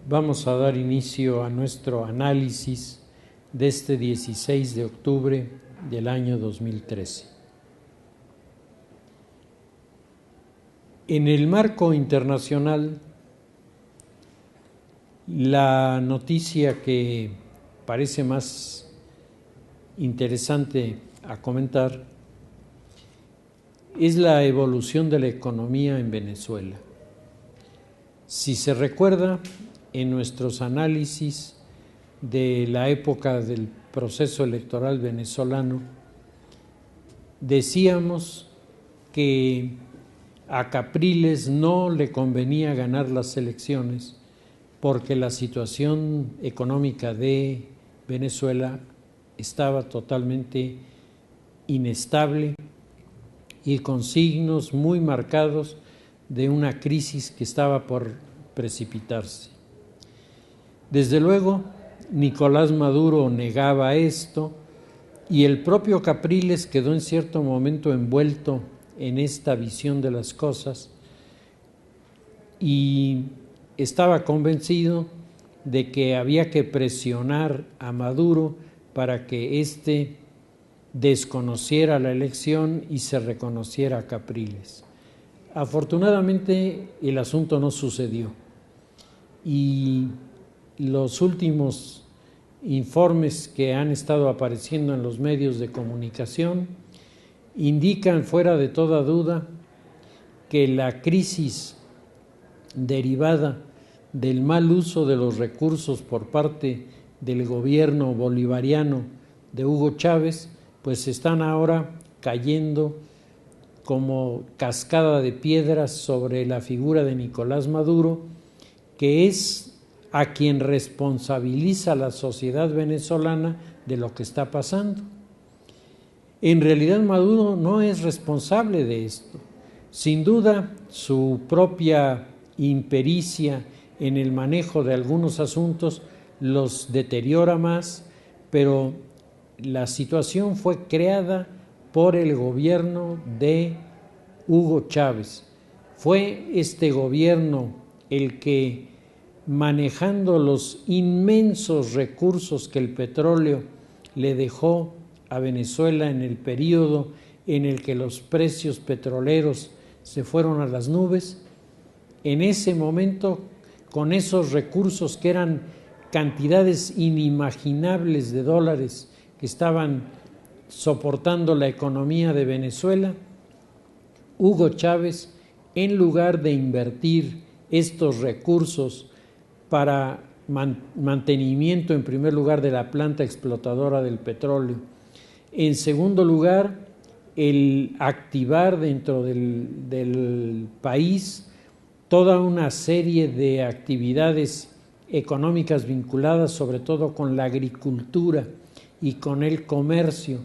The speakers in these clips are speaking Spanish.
Vamos a dar inicio a nuestro análisis de este 16 de octubre del año 2013. En el marco internacional, la noticia que parece más interesante a comentar es la evolución de la economía en Venezuela. Si se recuerda, en nuestros análisis de la época del proceso electoral venezolano, decíamos que a Capriles no le convenía ganar las elecciones porque la situación económica de Venezuela estaba totalmente inestable y con signos muy marcados de una crisis que estaba por precipitarse. Desde luego, Nicolás Maduro negaba esto y el propio Capriles quedó en cierto momento envuelto en esta visión de las cosas y estaba convencido de que había que presionar a Maduro para que éste desconociera la elección y se reconociera a Capriles. Afortunadamente el asunto no sucedió y los últimos informes que han estado apareciendo en los medios de comunicación indican fuera de toda duda que la crisis derivada del mal uso de los recursos por parte del gobierno bolivariano de Hugo Chávez, pues están ahora cayendo como cascada de piedras sobre la figura de Nicolás Maduro, que es a quien responsabiliza la sociedad venezolana de lo que está pasando. En realidad Maduro no es responsable de esto. Sin duda, su propia impericia en el manejo de algunos asuntos los deteriora más, pero la situación fue creada por el gobierno de Hugo Chávez. Fue este gobierno el que, manejando los inmensos recursos que el petróleo le dejó a Venezuela en el periodo en el que los precios petroleros se fueron a las nubes, en ese momento, con esos recursos que eran cantidades inimaginables de dólares que estaban soportando la economía de Venezuela, Hugo Chávez, en lugar de invertir estos recursos para mantenimiento, en primer lugar, de la planta explotadora del petróleo, en segundo lugar, el activar dentro del país toda una serie de actividades económicas vinculadas sobre todo con la agricultura y con el comercio,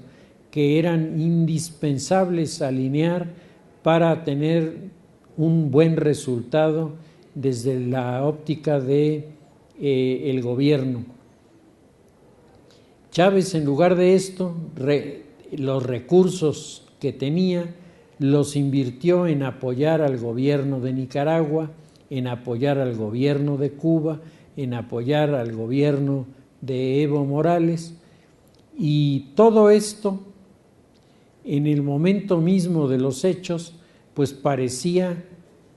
que eran indispensables alinear para tener un buen resultado desde la óptica de el gobierno. Chávez, en lugar de esto, los recursos que tenía los invirtió en apoyar al gobierno de Nicaragua, en apoyar al gobierno de Cuba, en apoyar al gobierno de Evo Morales, y todo esto, en el momento mismo de los hechos, pues parecía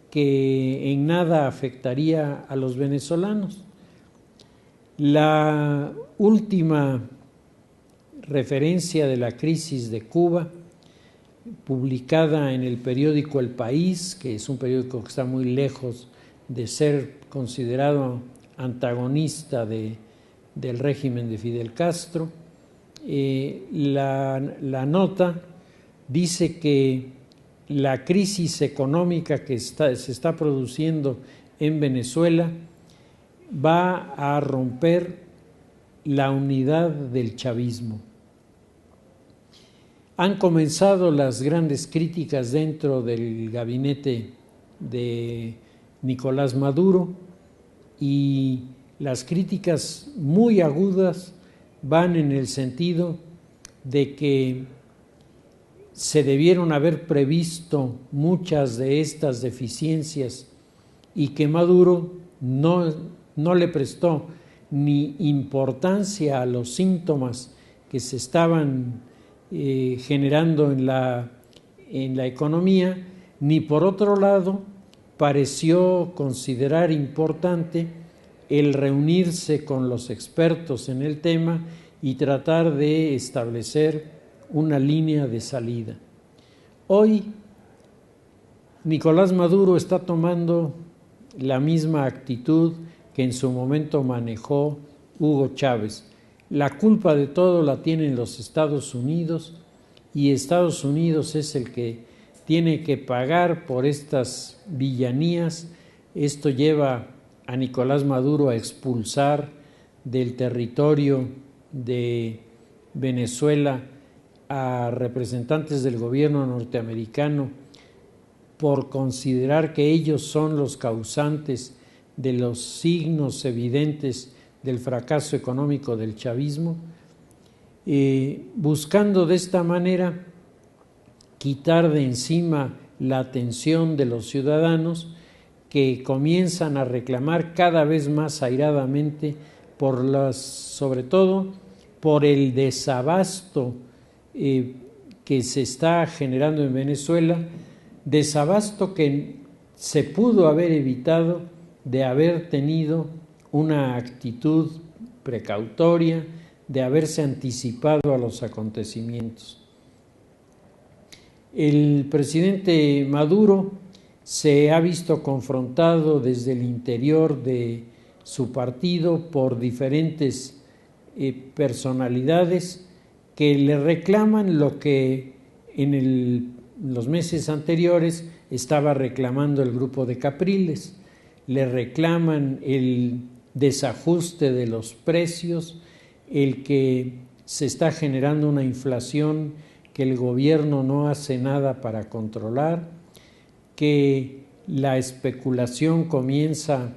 que en nada afectaría a los venezolanos. La última referencia de la crisis de Cuba, publicada en el periódico El País, que es un periódico que está muy lejos de ser considerado antagonista del régimen de Fidel Castro, la nota dice que la crisis económica que se está produciendo en Venezuela va a romper la unidad del chavismo. Han comenzado las grandes críticas dentro del gabinete de Nicolás Maduro y las críticas muy agudas van en el sentido de que se debieron haber previsto muchas de estas deficiencias y que Maduro no no le prestó ni importancia a los síntomas que se estaban generando en la economía, ni por otro lado pareció considerar importante el reunirse con los expertos en el tema y tratar de establecer una línea de salida. Hoy Nicolás Maduro está tomando la misma actitud que en su momento manejó Hugo Chávez. La culpa de todo la tienen los Estados Unidos y Estados Unidos es el que tiene que pagar por estas villanías. Esto lleva a Nicolás Maduro a expulsar del territorio de Venezuela a representantes del gobierno norteamericano por considerar que ellos son los causantes de los signos evidentes del fracaso económico del chavismo, buscando de esta manera quitar de encima la atención de los ciudadanos que comienzan a reclamar cada vez más airadamente sobre todo por el desabasto que se está generando en Venezuela, desabasto que se pudo haber evitado de haber tenido una actitud precautoria, de haberse anticipado a los acontecimientos. El presidente Maduro se ha visto confrontado desde el interior de su partido por diferentes personalidades que le reclaman lo que en los meses anteriores estaba reclamando el grupo de Capriles. Le reclaman el desajuste de los precios, el que se está generando una inflación que el gobierno no hace nada para controlar, que la especulación comienza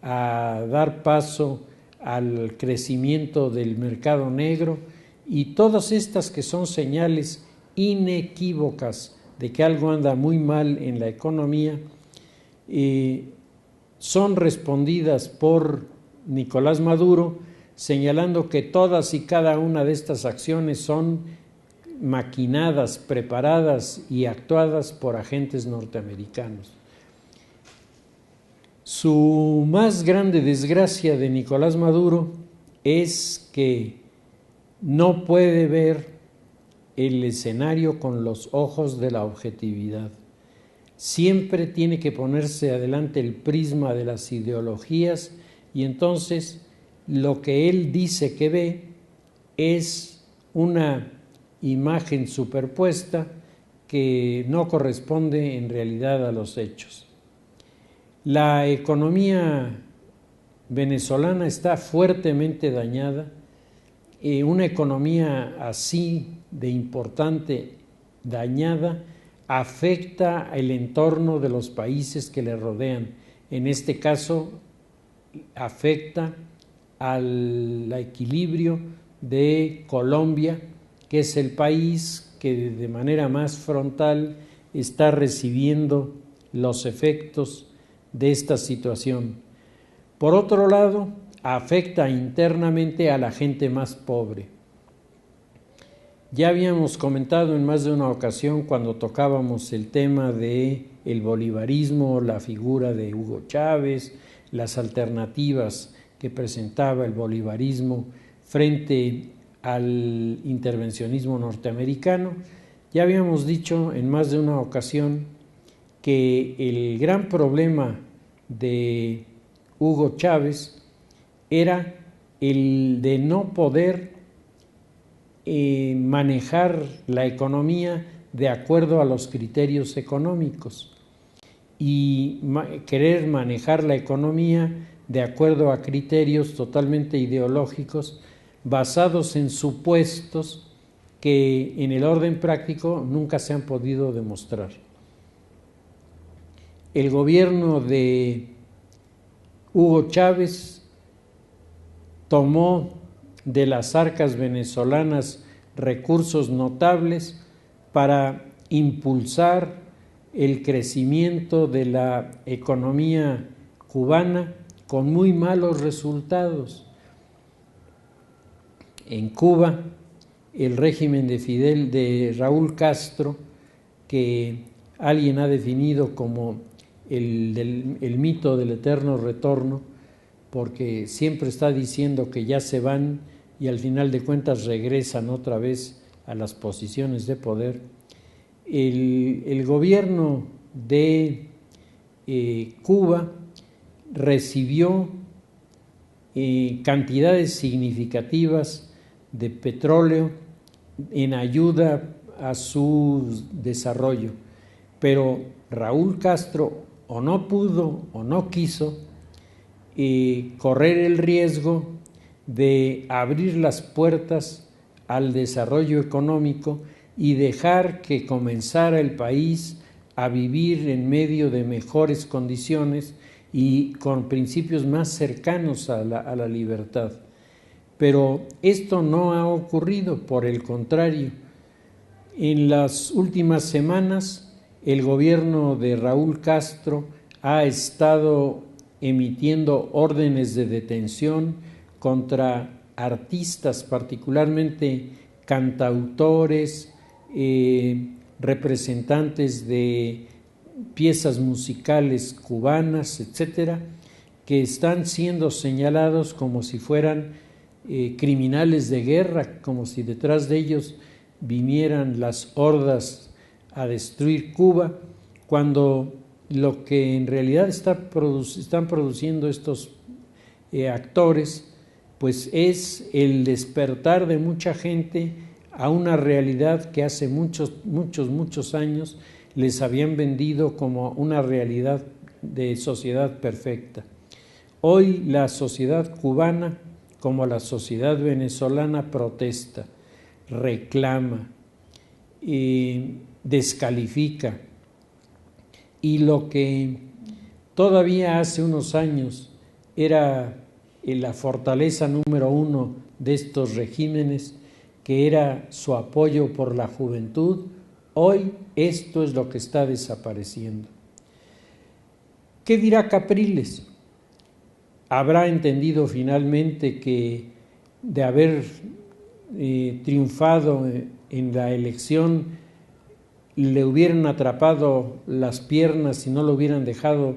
a dar paso al crecimiento del mercado negro y todas estas que son señales inequívocas de que algo anda muy mal en la economía, son respondidas por Nicolás Maduro, señalando que todas y cada una de estas acciones son maquinadas, preparadas y actuadas por agentes norteamericanos. Su más grande desgracia de Nicolás Maduro es que no puede ver el escenario con los ojos de la objetividad. Siempre tiene que ponerse adelante el prisma de las ideologías y entonces lo que él dice que ve es una imagen superpuesta que no corresponde en realidad a los hechos. La economía venezolana está fuertemente dañada. Una economía así de importante dañada afecta el entorno de los países que le rodean. En este caso, afecta al equilibrio de Colombia, que es el país que de manera más frontal está recibiendo los efectos de esta situación. Por otro lado, afecta internamente a la gente más pobre. Ya habíamos comentado en más de una ocasión cuando tocábamos el tema de el bolivarismo, la figura de Hugo Chávez, las alternativas que presentaba el bolivarismo frente al intervencionismo norteamericano. Ya habíamos dicho en más de una ocasión que el gran problema de Hugo Chávez era el de no poder manejar la economía de acuerdo a los criterios económicos y querer manejar la economía de acuerdo a criterios totalmente ideológicos basados en supuestos que en el orden práctico nunca se han podido demostrar. El gobierno de Hugo Chávez tomó de las arcas venezolanas recursos notables para impulsar el crecimiento de la economía cubana con muy malos resultados. En Cuba, el régimen de Raúl Castro, que alguien ha definido como el mito del eterno retorno, porque siempre está diciendo que ya se van y al final de cuentas regresan otra vez a las posiciones de poder. El gobierno de Cuba recibió cantidades significativas de petróleo en ayuda a su desarrollo, pero Raúl Castro o no pudo o no quiso correr el riesgo de abrir las puertas al desarrollo económico y dejar que comenzara el país a vivir en medio de mejores condiciones y con principios más cercanos a la libertad. Pero esto no ha ocurrido, por el contrario. En las últimas semanas, el gobierno de Raúl Castro ha estado emitiendo órdenes de detención contra artistas, particularmente cantautores, representantes de piezas musicales cubanas, etcétera, que están siendo señalados como si fueran criminales de guerra, como si detrás de ellos vinieran las hordas a destruir Cuba, cuando lo que en realidad están produciendo estos actores, pues es el despertar de mucha gente a una realidad que hace muchos años les habían vendido como una realidad de sociedad perfecta. Hoy la sociedad cubana, como la sociedad venezolana, protesta, reclama, descalifica. Y lo que todavía hace unos años era la fortaleza número uno de estos regímenes, que era su apoyo por la juventud, hoy esto es lo que está desapareciendo. ¿Qué dirá Capriles? ¿Habrá entendido finalmente que de haber triunfado en la elección le hubieran atrapado las piernas y no lo hubieran dejado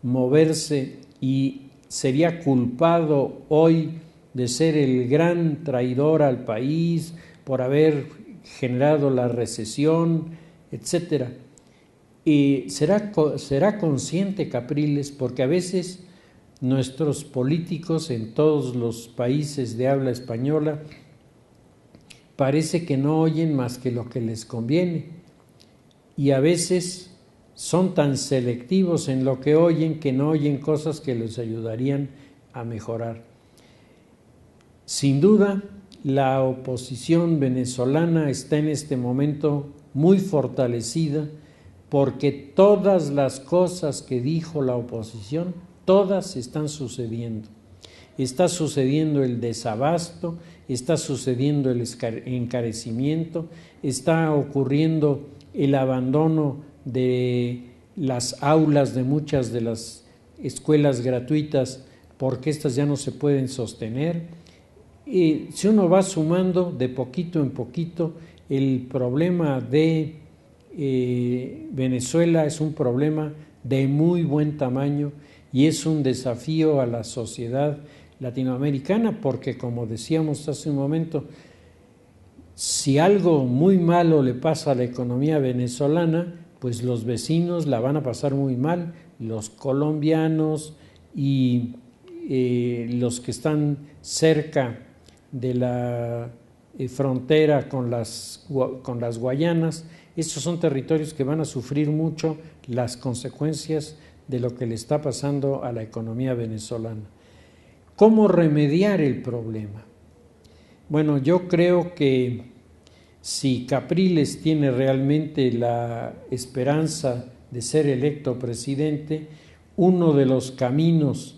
moverse, y sería culpado hoy de ser el gran traidor al país por haber generado la recesión, etcétera? Y será consciente Capriles, porque a veces nuestros políticos en todos los países de habla española parece que no oyen más que lo que les conviene, y a veces son tan selectivos en lo que oyen que no oyen cosas que les ayudarían a mejorar. Sin duda, la oposición venezolana está en este momento muy fortalecida, porque todas las cosas que dijo la oposición, todas están sucediendo. Está sucediendo el desabasto, está sucediendo el encarecimiento, está ocurriendo el abandono de las aulas de muchas de las escuelas gratuitas, porque estas ya no se pueden sostener. Y si uno va sumando de poquito en poquito, el problema de Venezuela es un problema de muy buen tamaño y es un desafío a la sociedad latinoamericana, porque, como decíamos hace un momento, si algo muy malo le pasa a la economía venezolana, pues los vecinos la van a pasar muy mal, los colombianos y los que están cerca de la frontera con las Guayanas. Estos son territorios que van a sufrir mucho las consecuencias de lo que le está pasando a la economía venezolana. ¿Cómo remediar el problema? Bueno, yo creo que si Capriles tiene realmente la esperanza de ser electo presidente, uno de los caminos,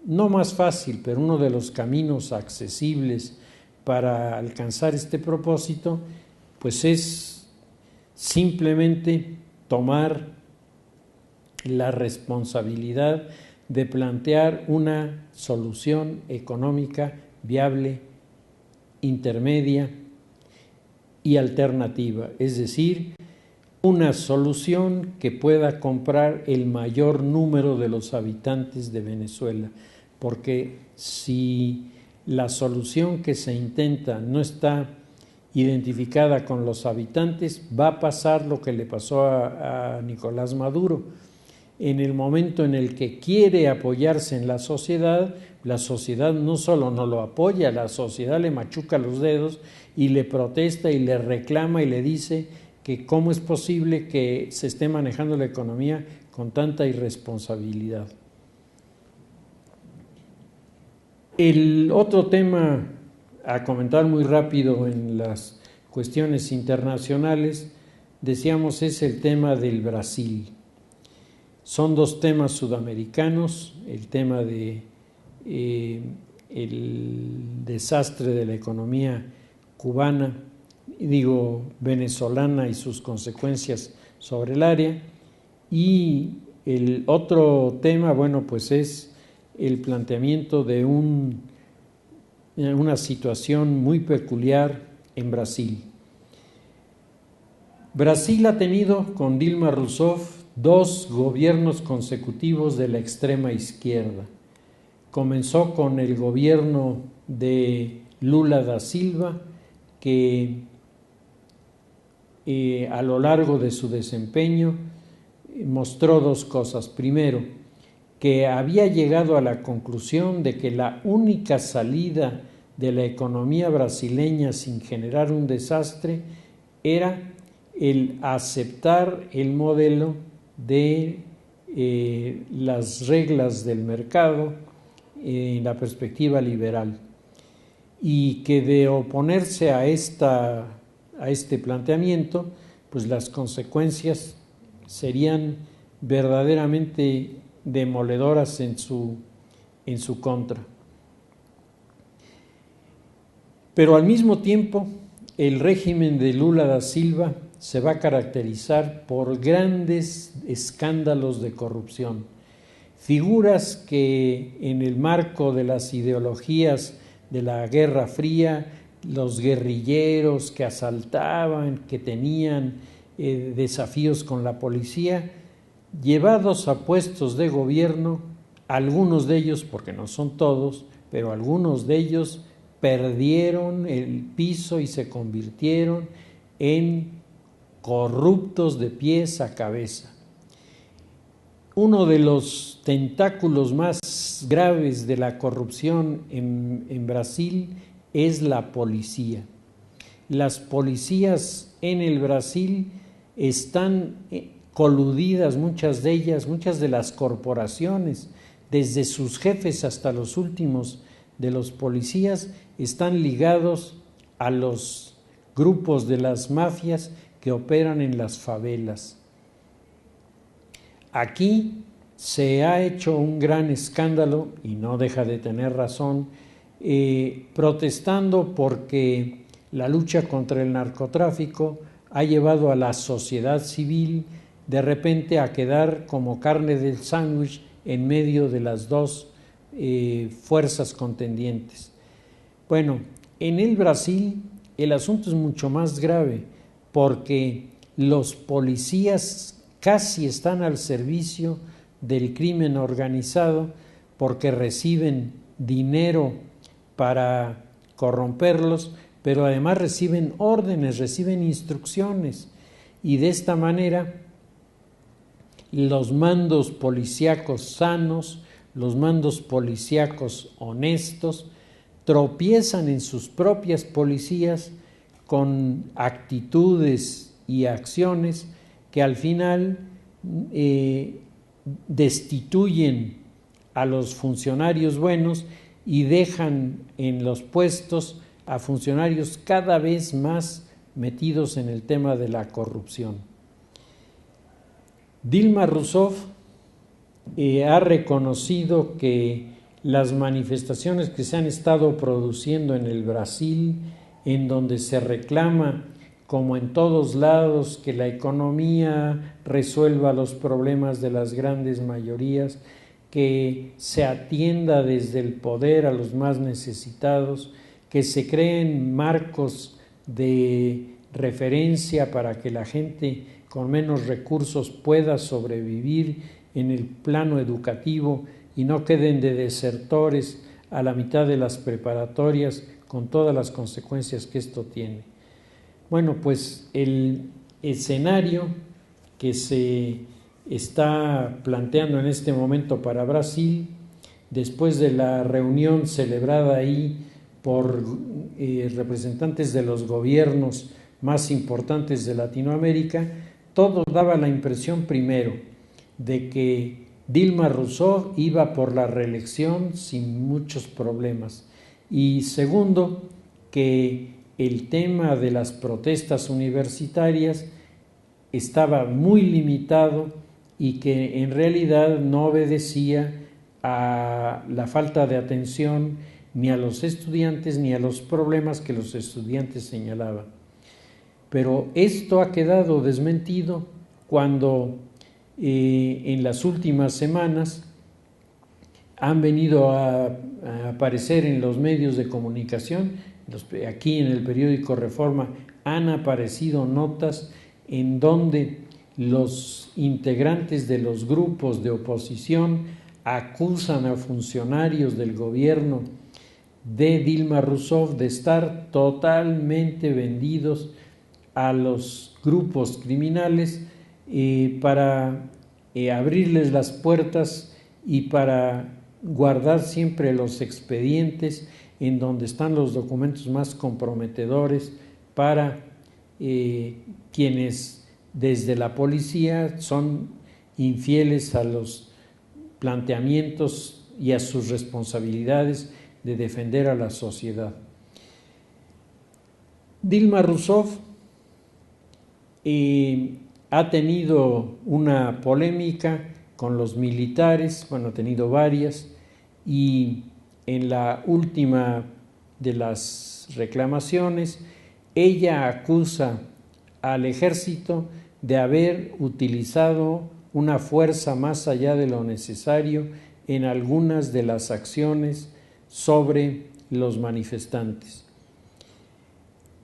no más fácil, pero uno de los caminos accesibles para alcanzar este propósito, pues es simplemente tomar la responsabilidad de plantear una solución económica viable, intermedia y alternativa, es decir, una solución que pueda comprar el mayor número de los habitantes de Venezuela, porque si la solución que se intenta no está identificada con los habitantes, va a pasar lo que le pasó a Nicolás Maduro. En el momento en el que quiere apoyarse en la sociedad no solo no lo apoya, la sociedad le machuca los dedos y le protesta y le reclama y le dice que cómo es posible que se esté manejando la economía con tanta irresponsabilidad. El otro tema a comentar muy rápido en las cuestiones internacionales, decíamos, es el tema del Brasil. Son dos temas sudamericanos, el tema de el desastre de la economía cubana, venezolana y sus consecuencias sobre el área, y el otro tema, pues es el planteamiento de una situación muy peculiar en Brasil. Brasil ha tenido con Dilma Rousseff 2 gobiernos consecutivos de la extrema izquierda. Comenzó con el gobierno de Lula da Silva, que a lo largo de su desempeño mostró 2 cosas. Primero, que había llegado a la conclusión de que la única salida de la economía brasileña sin generar un desastre era el aceptar el modelo de las reglas del mercado en la perspectiva liberal, y que de oponerse a este planteamiento, pues las consecuencias serían verdaderamente demoledoras en su contra. Pero al mismo tiempo, el régimen de Lula da Silva se va a caracterizar por grandes escándalos de corrupción. Figuras que en el marco de las ideologías de la Guerra Fría, los guerrilleros que asaltaban, que tenían desafíos con la policía, llevados a puestos de gobierno, algunos de ellos, porque no son todos, pero algunos de ellos perdieron el piso y se convirtieron en corruptos de pies a cabeza. Uno de los tentáculos más graves de la corrupción en Brasil es la policía. Las policías en el Brasil están coludidas, muchas de ellas, muchas de las corporaciones, desde sus jefes hasta los últimos de los policías, están ligados a los grupos de las mafias que operan en las favelas. Aquí se ha hecho un gran escándalo, y no deja de tener razón, protestando porque la lucha contra el narcotráfico ha llevado a la sociedad civil de repente a quedar como carne del sándwich en medio de las 2 fuerzas contendientes. Bueno, en el Brasil el asunto es mucho más grave, porque los policías casi están al servicio del crimen organizado, porque reciben dinero para corromperlos, pero además reciben órdenes, reciben instrucciones, y de esta manera los mandos policíacos sanos, los mandos policíacos honestos, tropiezan en sus propias policías con actitudes y acciones que al final destituyen a los funcionarios buenos y dejan en los puestos a funcionarios cada vez más metidos en el tema de la corrupción. Dilma Rousseff ha reconocido que las manifestaciones que se han estado produciendo en el Brasil, en donde se reclama, como en todos lados, que la economía resuelva los problemas de las grandes mayorías, que se atienda desde el poder a los más necesitados, que se creen marcos de referencia para que la gente con menos recursos pueda sobrevivir en el plano educativo y no queden de desertores a la mitad de las preparatorias con todas las consecuencias que esto tiene. Bueno, pues el escenario que se está planteando en este momento para Brasil, después de la reunión celebrada ahí por representantes de los gobiernos más importantes de Latinoamérica, todo daba la impresión primero de que Dilma Rousseff iba por la reelección sin muchos problemas, y segundo, que el tema de las protestas universitarias estaba muy limitado y que en realidad no obedecía a la falta de atención ni a los estudiantes ni a los problemas que los estudiantes señalaban. Pero esto ha quedado desmentido cuando en las últimas semanas han venido a aparecer en los medios de comunicación, aquí en el periódico Reforma han aparecido notas en donde los integrantes de los grupos de oposición acusan a funcionarios del gobierno de Dilma Rousseff de estar totalmente vendidos a los grupos criminales para abrirles las puertas y para guardar siempre los expedientes en donde están los documentos más comprometedores para quienes desde la policía son infieles a los planteamientos y a sus responsabilidades de defender a la sociedad. Dilma Rousseff ha tenido una polémica con los militares, bueno, ha tenido varias, y en la última de las reclamaciones, ella acusa al ejército de haber utilizado una fuerza más allá de lo necesario en algunas de las acciones sobre los manifestantes.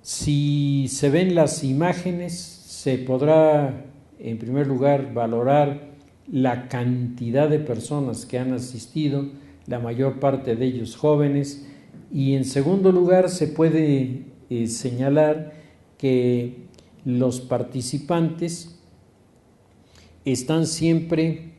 Si se ven las imágenes, se podrá, en primer lugar, valorar la cantidad de personas que han asistido, la mayor parte de ellos jóvenes, y en segundo lugar se puede señalar que los participantes están siempre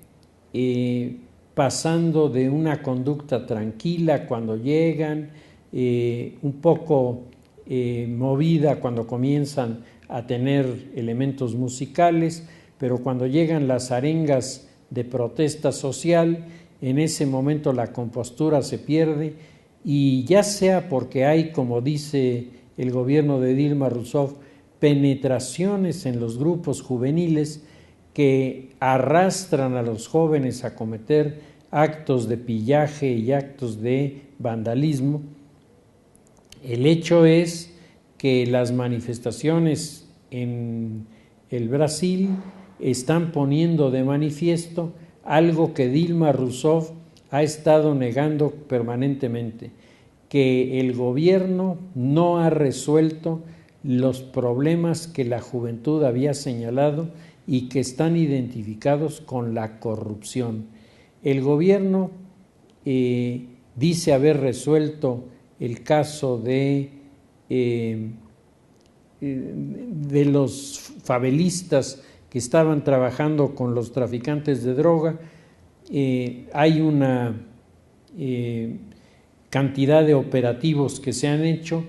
pasando de una conducta tranquila cuando llegan, un poco movida cuando comienzan a tener elementos musicales, pero cuando llegan las arengas de protesta social, en ese momento la compostura se pierde, y ya sea porque hay, como dice el gobierno de Dilma Rousseff, penetraciones en los grupos juveniles que arrastran a los jóvenes a cometer actos de pillaje y actos de vandalismo. El hecho es que las manifestaciones en el Brasil están poniendo de manifiesto algo que Dilma Rousseff ha estado negando permanentemente, que el gobierno no ha resuelto los problemas que la juventud había señalado y que están identificados con la corrupción. El gobierno dice haber resuelto el caso de los favelistas que estaban trabajando con los traficantes de droga. Hay una cantidad de operativos que se han hecho.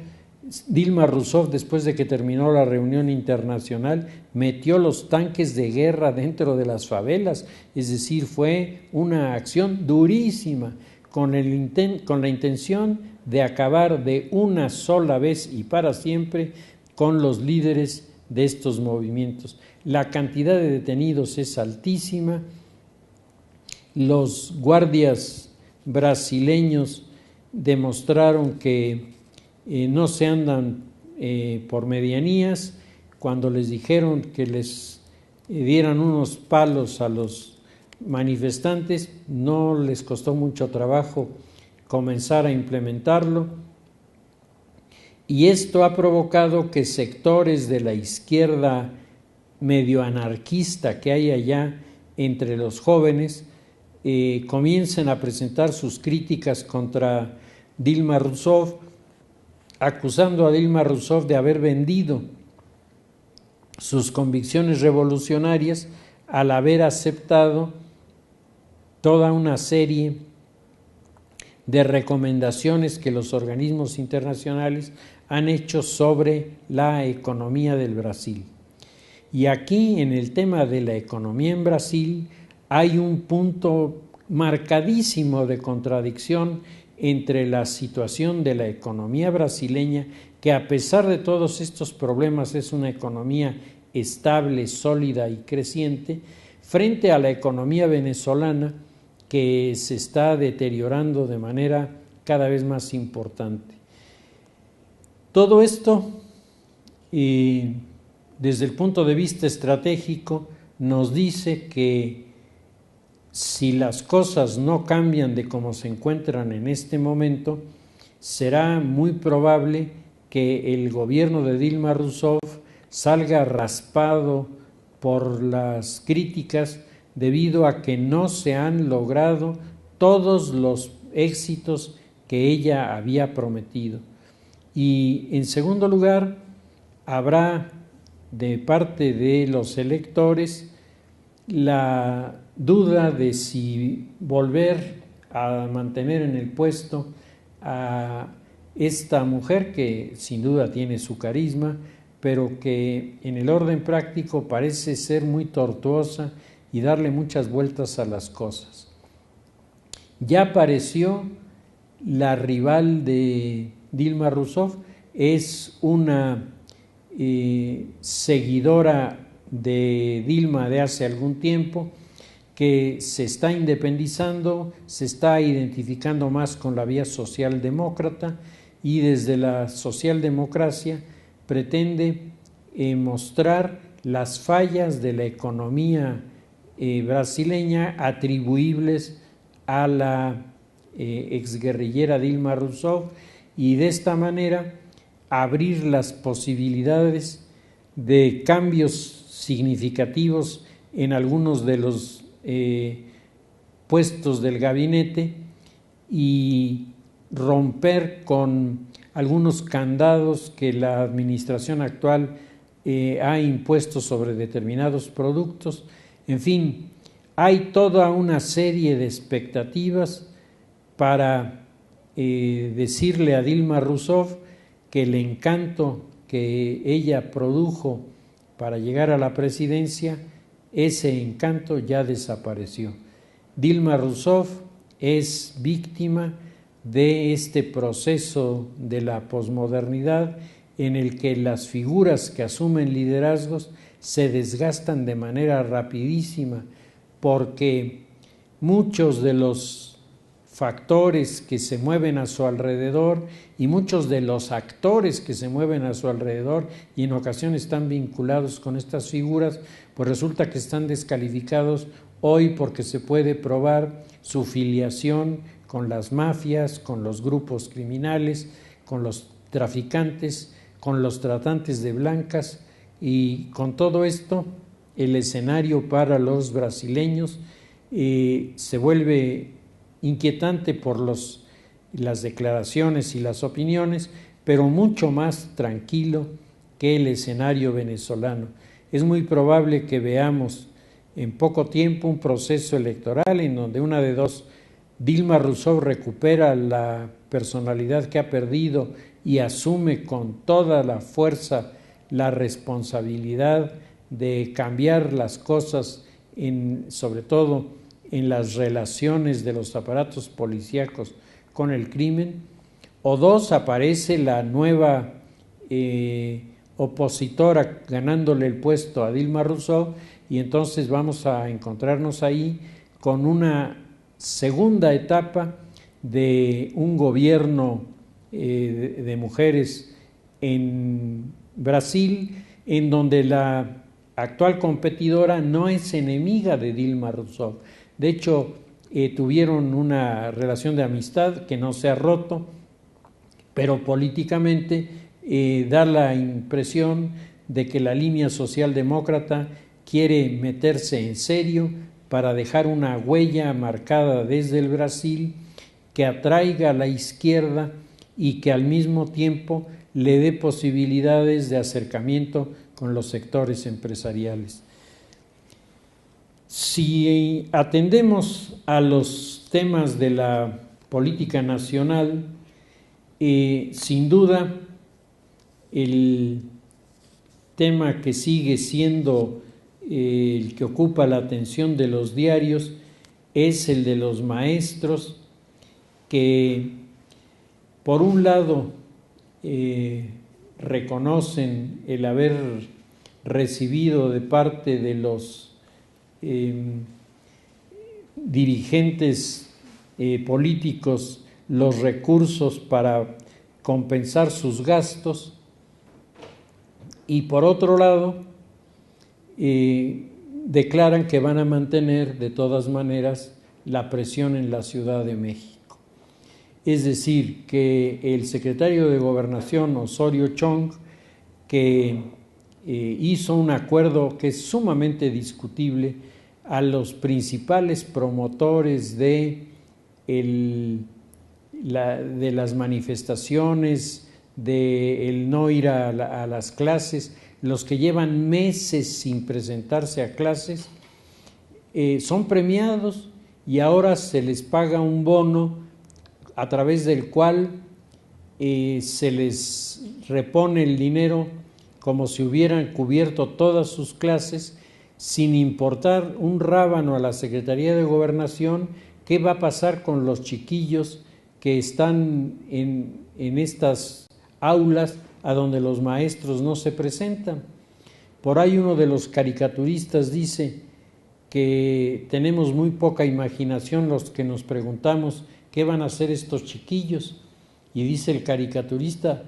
Dilma Rousseff, después de que terminó la reunión internacional, metió los tanques de guerra dentro de las favelas, es decir, fue una acción durísima con la intención de acabar de una sola vez y para siempre con los líderes de estos movimientos. La cantidad de detenidos es altísima. Los guardias brasileños demostraron que no se andan por medianías. Cuando les dijeron que les dieran unos palos a los manifestantes no les costó mucho trabajo comenzar a implementarlo, y esto ha provocado que sectores de la izquierda medio anarquista que hay allá entre los jóvenes comiencen a presentar sus críticas contra Dilma Rousseff, acusando a Dilma Rousseff de haber vendido sus convicciones revolucionarias al haber aceptado toda una serie de recomendaciones que los organismos internacionales han hecho sobre la economía del Brasil. Y aquí, en el tema de la economía en Brasil, hay un punto marcadísimo de contradicción entre la situación de la economía brasileña, que a pesar de todos estos problemas es una economía estable, sólida y creciente, frente a la economía venezolana, que se está deteriorando de manera cada vez más importante. Todo esto, desde el punto de vista estratégico, nos dice que si las cosas no cambian de cómo se encuentran en este momento, será muy probable que el gobierno de Dilma Rousseff salga raspado por las críticas debido a que no se han logrado todos los éxitos que ella había prometido. Y en segundo lugar, habrá de parte de los electores la duda de si volver a mantener en el puesto a esta mujer que sin duda tiene su carisma, pero que en el orden práctico parece ser muy tortuosa y darle muchas vueltas a las cosas. Ya apareció la rival de Dilma Rousseff, es una seguidora de Dilma de hace algún tiempo, que se está independizando, se está identificando más con la vía socialdemócrata, y desde la socialdemocracia pretende mostrar las fallas de la economía brasileña atribuibles a la exguerrillera Dilma Rousseff, y de esta manera abrir las posibilidades de cambios significativos en algunos de los puestos del gabinete y romper con algunos candados que la administración actual ha impuesto sobre determinados productos. En fin, hay toda una serie de expectativas para decirle a Dilma Rousseff que el encanto que ella produjo para llegar a la presidencia, ese encanto ya desapareció. Dilma Rousseff es víctima de este proceso de la posmodernidad en el que las figuras que asumen liderazgos se desgastan de manera rapidísima, porque muchos de los factores que se mueven a su alrededor y muchos de los actores que se mueven a su alrededor y en ocasiones están vinculados con estas figuras, pues resulta que están descalificados hoy porque se puede probar su filiación con las mafias, con los grupos criminales, con los traficantes, con los tratantes de blancas, y con todo esto el escenario para los brasileños se vuelve inquietante por las declaraciones y las opiniones, pero mucho más tranquilo que el escenario venezolano. Es muy probable que veamos en poco tiempo un proceso electoral en donde una de dos, Dilma Rousseff recupera la personalidad que ha perdido y asume con toda la fuerza la responsabilidad de cambiar las cosas, sobre todo en las relaciones de los aparatos policíacos con el crimen, o dos, aparece la nueva opositora ganándole el puesto a Dilma Rousseff, y entonces vamos a encontrarnos ahí con una segunda etapa de un gobierno de mujeres en Brasil, en donde la actual competidora no es enemiga de Dilma Rousseff, De hecho, tuvieron una relación de amistad que no se ha roto, pero políticamente da la impresión de que la línea socialdemócrata quiere meterse en serio para dejar una huella marcada desde el Brasil que atraiga a la izquierda y que al mismo tiempo le dé posibilidades de acercamiento con los sectores empresariales. Si atendemos a los temas de la política nacional, sin duda el tema que sigue siendo el que ocupa la atención de los diarios es el de los maestros, que por un lado reconocen el haber recibido de parte de los dirigentes políticos los recursos para compensar sus gastos, y por otro lado declaran que van a mantener de todas maneras la presión en la Ciudad de México. Es decir, que el secretario de Gobernación, Osorio Chong, que hizo un acuerdo que es sumamente discutible a los principales promotores de las manifestaciones, de el no ir a las clases, los que llevan meses sin presentarse a clases, son premiados y ahora se les paga un bono a través del cual se les repone el dinero como si hubieran cubierto todas sus clases, sin importar un rábano a la Secretaría de Gobernación qué va a pasar con los chiquillos que están en estas aulas a donde los maestros no se presentan. Por ahí uno de los caricaturistas dice que tenemos muy poca imaginación los que nos preguntamos qué van a hacer estos chiquillos, y dice el caricaturista: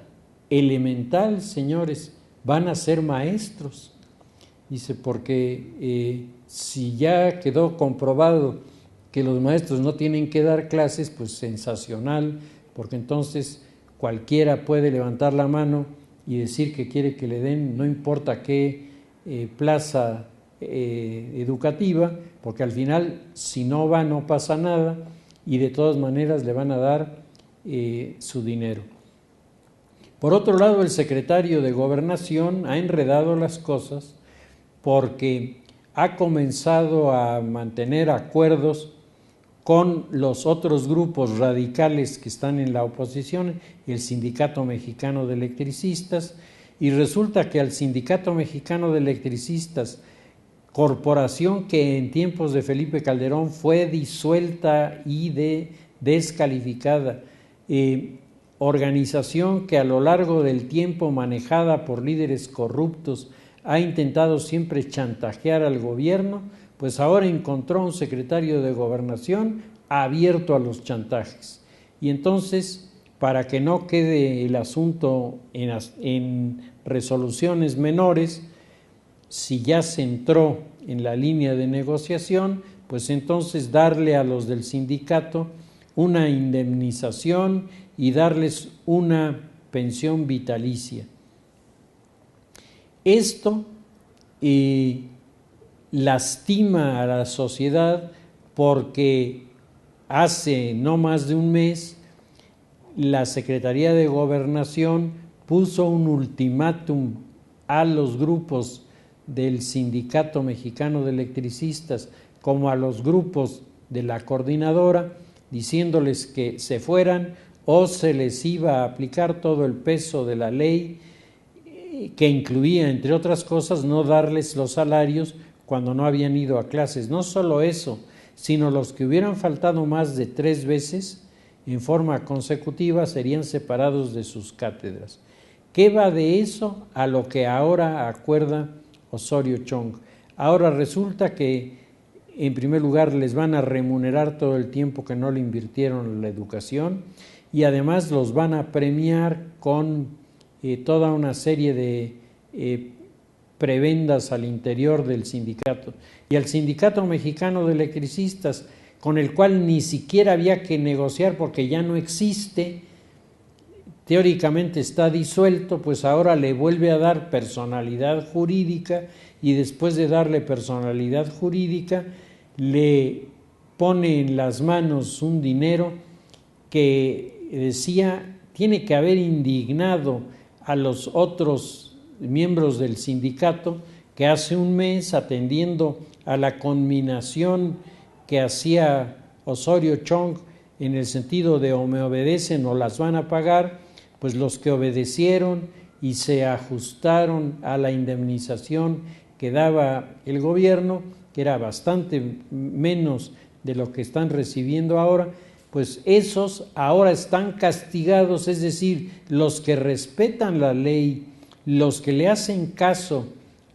elemental, señores, van a ser maestros. Dice, porque si ya quedó comprobado que los maestros no tienen que dar clases, pues sensacional, porque entonces cualquiera puede levantar la mano y decir que quiere que le den, no importa qué plaza educativa, porque al final si no va no pasa nada y de todas maneras le van a dar su dinero. Por otro lado, el secretario de Gobernación ha enredado las cosas porque ha comenzado a mantener acuerdos con los otros grupos radicales que están en la oposición, el Sindicato Mexicano de Electricistas, y resulta que al Sindicato Mexicano de Electricistas, corporación que en tiempos de Felipe Calderón fue disuelta y descalificada, organización que a lo largo del tiempo, manejada por líderes corruptos, ha intentado siempre chantajear al gobierno, pues ahora encontró un secretario de Gobernación abierto a los chantajes. Y entonces, para que no quede el asunto en resoluciones menores, si ya se entró en la línea de negociación, pues entonces darle a los del sindicato una indemnización y darles una pensión vitalicia. Esto lastima a la sociedad porque hace no más de un mes la Secretaría de Gobernación puso un ultimátum a los grupos del Sindicato Mexicano de Electricistas como a los grupos de la coordinadora, diciéndoles que se fueran o se les iba a aplicar todo el peso de la ley, que incluía, entre otras cosas, no darles los salarios cuando no habían ido a clases. No solo eso, sino los que hubieran faltado más de 3 veces en forma consecutiva serían separados de sus cátedras. ¿Qué va de eso a lo que ahora acuerda Osorio Chong? Ahora resulta que, en primer lugar, les van a remunerar todo el tiempo que no le invirtieron en la educación y además los van a premiar con toda una serie de prebendas al interior del sindicato y al Sindicato Mexicano de Electricistas, con el cual ni siquiera había que negociar porque ya no existe, teóricamente está disuelto, pues ahora le vuelve a dar personalidad jurídica y después de darle personalidad jurídica le pone en las manos un dinero que decía tiene que haber indignado a los otros miembros del sindicato que hace un mes, atendiendo a la conminación que hacía Osorio Chong en el sentido de o me obedecen o las van a pagar, pues los que obedecieron y se ajustaron a la indemnización que daba el gobierno, que era bastante menos de lo que están recibiendo ahora, pues esos ahora están castigados, es decir, los que respetan la ley, los que le hacen caso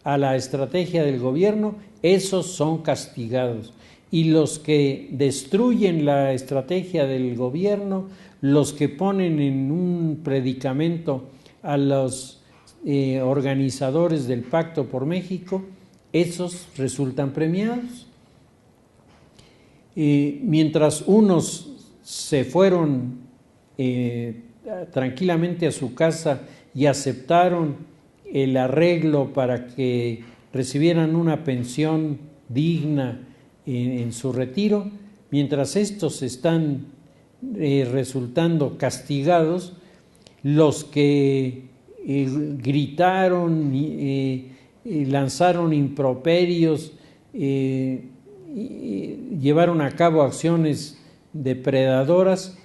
a la estrategia del gobierno, esos son castigados. Y los que destruyen la estrategia del gobierno, los que ponen en un predicamento a los organizadores del Pacto por México, esos resultan premiados. Mientras unos se fueron tranquilamente a su casa y aceptaron el arreglo para que recibieran una pensión digna en su retiro, mientras estos están resultando castigados, los que gritaron, lanzaron improperios, llevaron a cabo acciones depredadoras,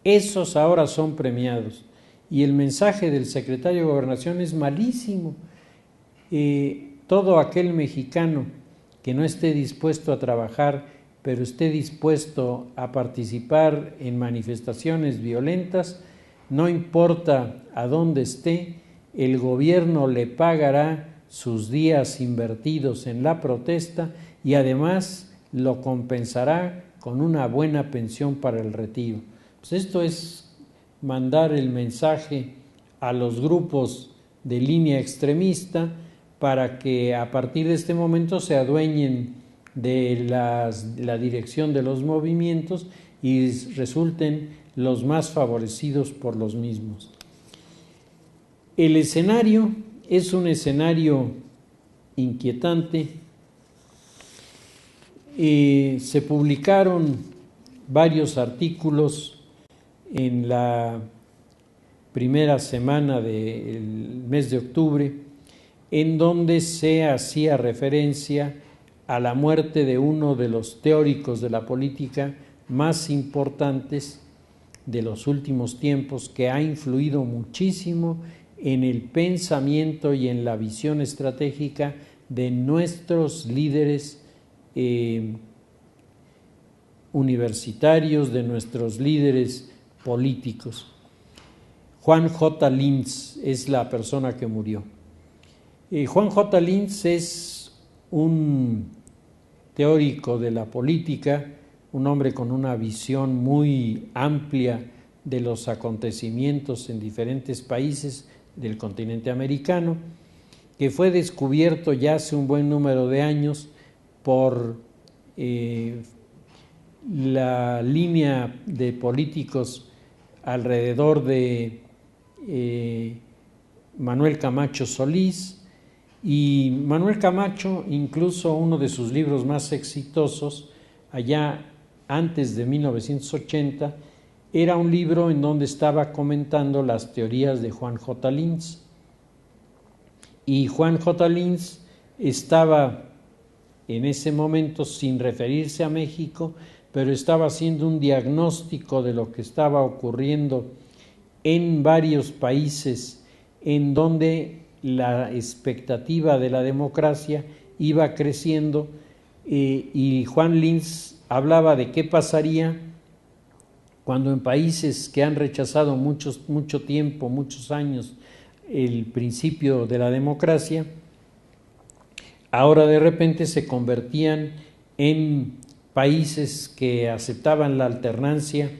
esos ahora son premiados. Y el mensaje del secretario de Gobernación es malísimo. Todo aquel mexicano que no esté dispuesto a trabajar, pero esté dispuesto a participar en manifestaciones violentas, no importa a dónde esté, el gobierno le pagará sus días invertidos en la protesta y además lo compensará con una buena pensión para el retiro. Pues esto es mandar el mensaje a los grupos de línea extremista para que a partir de este momento se adueñen de la dirección de los movimientos y resulten los más favorecidos por los mismos. El escenario es un escenario inquietante. Se publicaron varios artículos en la primera semana del mes de octubre en donde se hacía referencia a la muerte de uno de los teóricos de la política más importantes de los últimos tiempos, que ha influido muchísimo en el pensamiento y en la visión estratégica de nuestros líderes universitarios, de nuestros líderes políticos. Juan J. Linz es la persona que murió. Juan J. Linz es un teórico de la política, un hombre con una visión muy amplia de los acontecimientos en diferentes países del continente americano, que fue descubierto ya hace un buen número de años por la línea de políticos alrededor de Manuel Camacho Solís. Y Manuel Camacho, incluso uno de sus libros más exitosos, allá antes de 1980, era un libro en donde estaba comentando las teorías de Juan J. Linz. Y Juan J. Linz estaba en ese momento sin referirse a México, pero estaba haciendo un diagnóstico de lo que estaba ocurriendo en varios países en donde la expectativa de la democracia iba creciendo, y Juan Linz hablaba de qué pasaría cuando en países que han rechazado mucho tiempo, muchos años, el principio de la democracia, ahora de repente se convertían en países que aceptaban la alternancia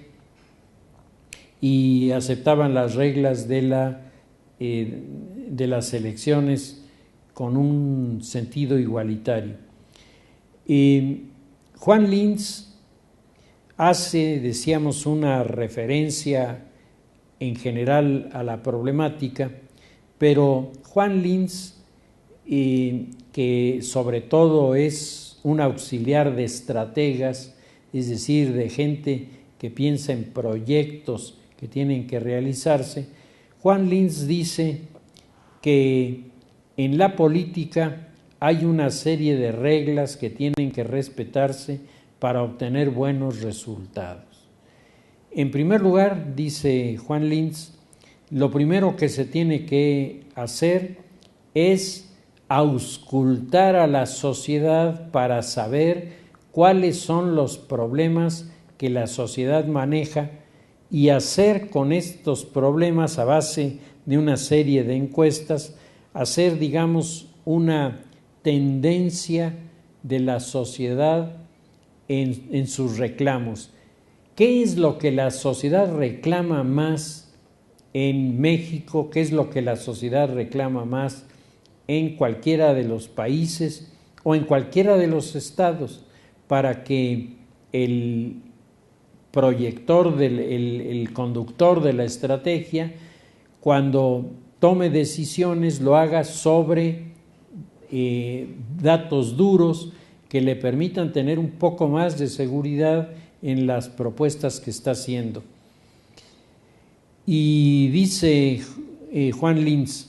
y aceptaban las reglas de las elecciones con un sentido igualitario. Juan Linz hace, decíamos, una referencia en general a la problemática, pero Juan Linz, que sobre todo es un auxiliar de estrategas, es decir, de gente que piensa en proyectos que tienen que realizarse, Juan Linz dice que en la política hay una serie de reglas que tienen que respetarse para obtener buenos resultados. En primer lugar, dice Juan Linz, lo primero que se tiene que hacer es auscultar a la sociedad para saber cuáles son los problemas que la sociedad maneja y hacer con estos problemas, a base de una serie de encuestas, hacer, digamos, una tendencia de la sociedad en sus reclamos. ¿Qué es lo que la sociedad reclama más en México? ¿Qué es lo que la sociedad reclama más en cualquiera de los países o en cualquiera de los estados, para que el proyector, el conductor de la estrategia, cuando tome decisiones, lo haga sobre datos duros que le permitan tener un poco más de seguridad en las propuestas que está haciendo? Y dice Juan Linz,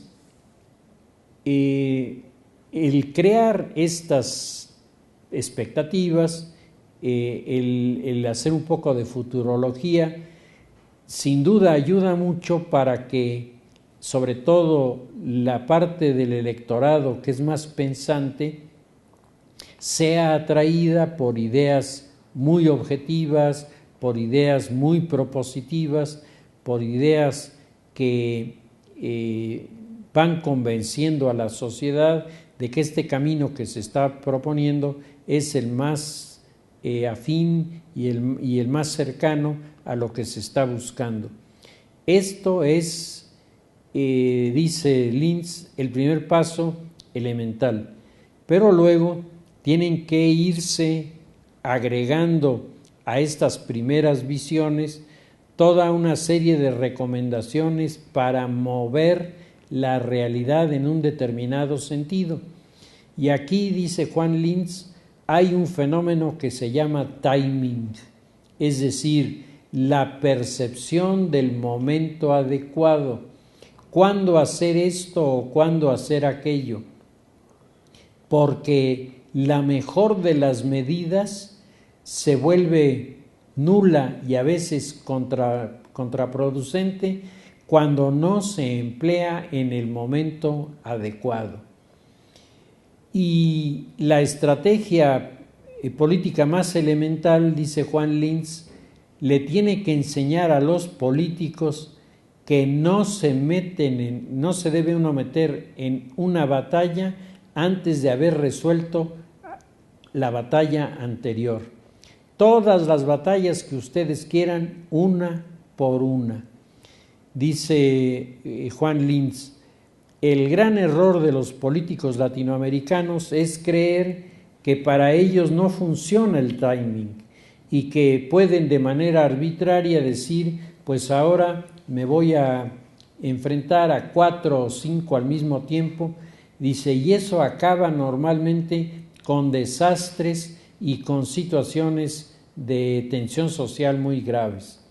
el crear estas expectativas, el hacer un poco de futurología, sin duda ayuda mucho para que, sobre todo, la parte del electorado que es más pensante sea atraída por ideas muy objetivas, por ideas muy propositivas, por ideas que van convenciendo a la sociedad de que este camino que se está proponiendo es el más afín y el más cercano a lo que se está buscando. Esto es, dice Linz, el primer paso elemental, pero luego tienen que irse agregando a estas primeras visiones toda una serie de recomendaciones para mover la realidad en un determinado sentido. Y aquí, dice Juan Linz, hay un fenómeno que se llama timing, es decir, la percepción del momento adecuado, cuándo hacer esto o cuándo hacer aquello, porque la mejor de las medidas se vuelve nula y a veces contraproducente cuando no se emplea en el momento adecuado. Y la estrategia política más elemental, dice Juan Linz, le tiene que enseñar a los políticos que no se debe uno meter en una batalla antes de haber resuelto la batalla anterior. Todas las batallas que ustedes quieran, una por una. Dice Juan Linz, el gran error de los políticos latinoamericanos es creer que para ellos no funciona el timing y que pueden de manera arbitraria decir, pues ahora me voy a enfrentar a 4 o 5 al mismo tiempo. Dice, y eso acaba normalmente con desastres y con situaciones de tensión social muy graves.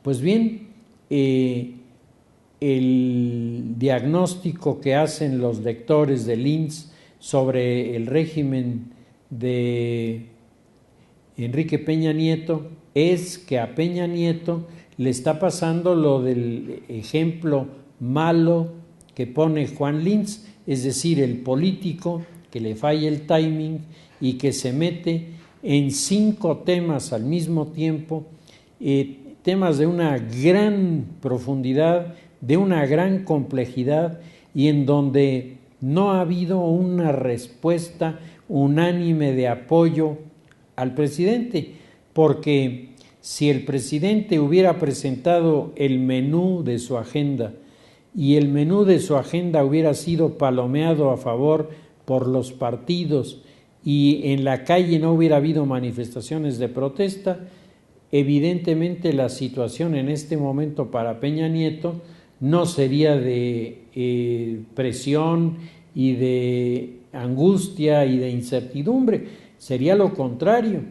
Pues bien, el diagnóstico que hacen los lectores de Linz sobre el régimen de Enrique Peña Nieto es que a Peña Nieto le está pasando lo del ejemplo malo que pone Juan Linz, es decir, el político que le falla el timing y que se mete en 5 temas al mismo tiempo, temas de una gran profundidad, de una gran complejidad, y en donde no ha habido una respuesta unánime de apoyo al presidente, porque si el presidente hubiera presentado el menú de su agenda y el menú de su agenda hubiera sido palomeado a favor por los partidos y en la calle no hubiera habido manifestaciones de protesta, evidentemente la situación en este momento para Peña Nieto no sería de presión y de angustia y de incertidumbre, sería lo contrario,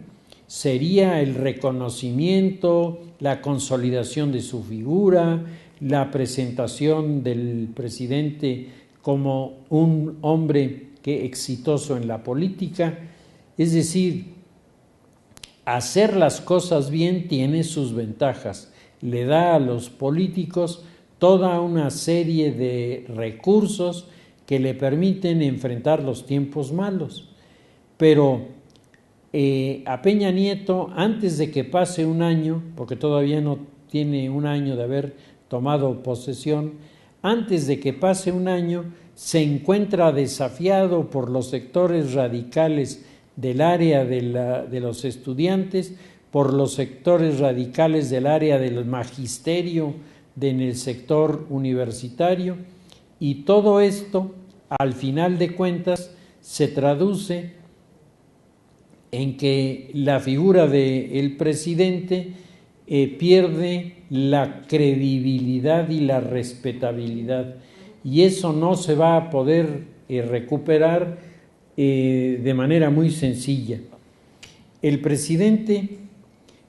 sería el reconocimiento, la consolidación de su figura, la presentación del presidente como un hombre exitoso en la política. Es decir, hacer las cosas bien tiene sus ventajas, le da a los políticos toda una serie de recursos que le permiten enfrentar los tiempos malos. Pero a Peña Nieto, antes de que pase un año, porque todavía no tiene un año de haber tomado posesión, antes de que pase un año, se encuentra desafiado por los sectores radicales del área de los estudiantes, por los sectores radicales del área del magisterio en el sector universitario, y todo esto, al final de cuentas, se traduce en que la figura del presidente pierde la credibilidad y la respetabilidad, y eso no se va a poder recuperar de manera muy sencilla. El presidente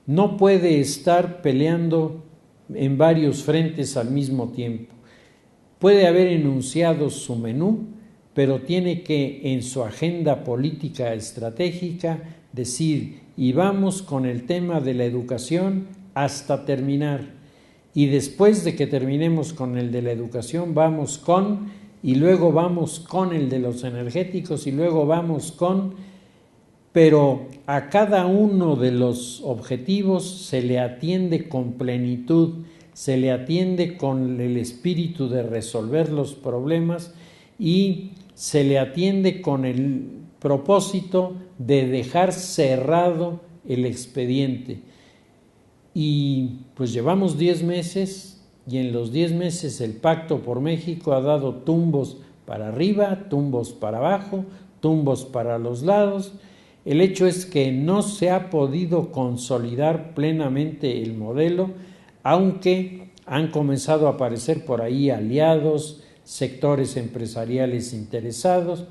no puede estar peleando en varios frentes al mismo tiempo. Puede haber enunciado su menú, pero tiene que en su agenda política estratégica decir, y vamos con el tema de la educación hasta terminar. Y después de que terminemos con el de la educación, vamos con, y luego vamos con el de los energéticos, y luego vamos con, pero a cada uno de los objetivos se le atiende con plenitud, se le atiende con el espíritu de resolver los problemas y se le atiende con el propósito de dejar cerrado el expediente. Y pues llevamos 10 meses y en los 10 meses el Pacto por México ha dado tumbos para arriba, tumbos para abajo, tumbos para los lados. El hecho es que no se ha podido consolidar plenamente el modelo, aunque han comenzado a aparecer por ahí aliados, sectores empresariales interesados,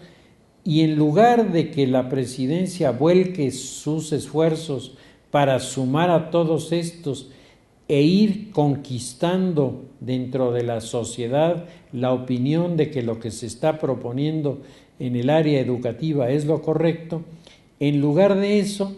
y en lugar de que la presidencia vuelque sus esfuerzos para sumar a todos estos e ir conquistando dentro de la sociedad la opinión de que lo que se está proponiendo en el área educativa es lo correcto, en lugar de eso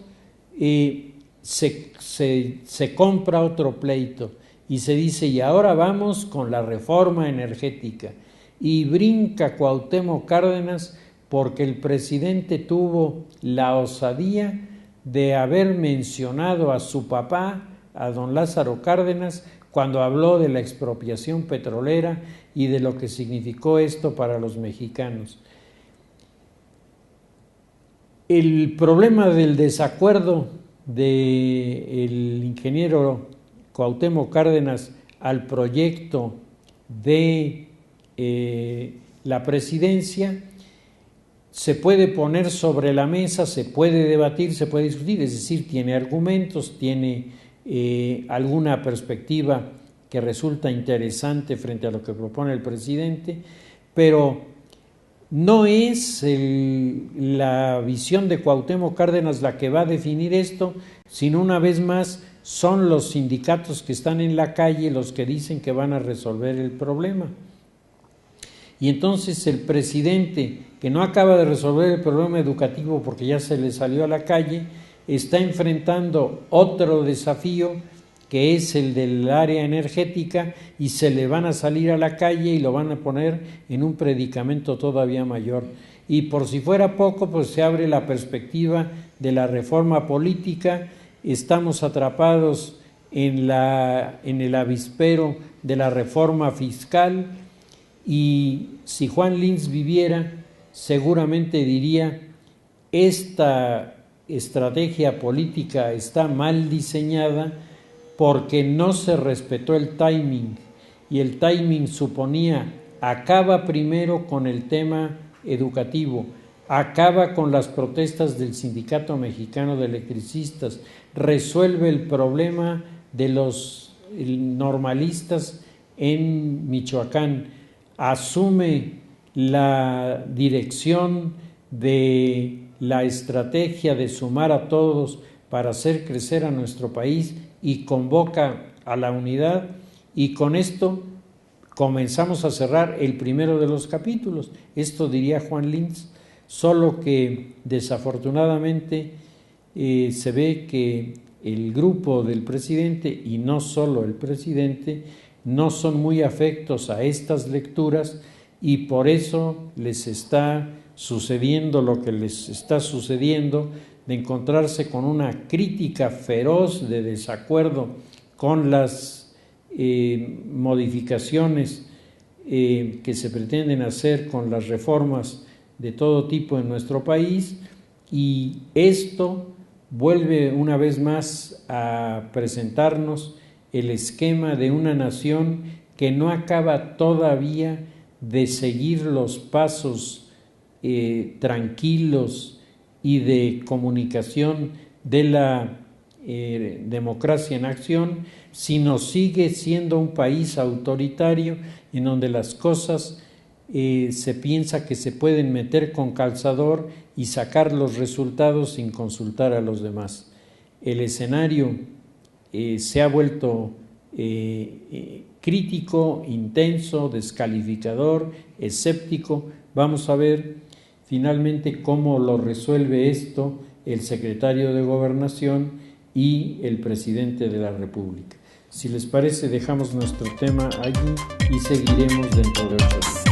se compra otro pleito y se dice, y ahora vamos con la reforma energética, y brinca Cuauhtémoc Cárdenas porque el presidente tuvo la osadía de haber mencionado a su papá, a don Lázaro Cárdenas, cuando habló de la expropiación petrolera y de lo que significó esto para los mexicanos. El problema del desacuerdo del ingeniero Cuauhtémoc Cárdenas al proyecto de la presidencia se puede poner sobre la mesa, se puede debatir, se puede discutir, es decir, tiene argumentos, tiene alguna perspectiva que resulta interesante frente a lo que propone el presidente, pero no es la visión de Cuauhtémoc Cárdenas la que va a definir esto, sino una vez más son los sindicatos que están en la calle los que dicen que van a resolver el problema. Y entonces el presidente, que no acaba de resolver el problema educativo porque ya se le salió a la calle, está enfrentando otro desafío que es el del área energética y se le van a salir a la calle y lo van a poner en un predicamento todavía mayor. Y por si fuera poco, pues se abre la perspectiva de la reforma política, estamos atrapados en el avispero de la reforma fiscal. Y si Juan Linz viviera, seguramente diría, esta estrategia política está mal diseñada porque no se respetó el timing y el timing suponía acaba primero con el tema educativo, acaba con las protestas del Sindicato Mexicano de Electricistas, resuelve el problema de los normalistas en Michoacán, asume la dirección de la estrategia de sumar a todos para hacer crecer a nuestro país y convoca a la unidad, y con esto comenzamos a cerrar el primero de los capítulos. Esto diría Juan Linz, solo que desafortunadamente se ve que el grupo del presidente, y no solo el presidente, no son muy afectos a estas lecturas, y por eso les está sucediendo lo que les está sucediendo, de encontrarse con una crítica feroz de desacuerdo con las modificaciones que se pretenden hacer con las reformas de todo tipo en nuestro país, y esto vuelve una vez más a presentarnos el esquema de una nación que no acaba todavía de seguir los pasos tranquilos y de comunicación de la democracia en acción, sino sigue siendo un país autoritario en donde las cosas se piensa que se pueden meter con calzador y sacar los resultados sin consultar a los demás. El escenario se ha vuelto crítico, intenso, descalificador, escéptico. Vamos a ver finalmente cómo lo resuelve esto el secretario de Gobernación y el presidente de la República. Si les parece, dejamos nuestro tema allí y seguiremos dentro de 8 días.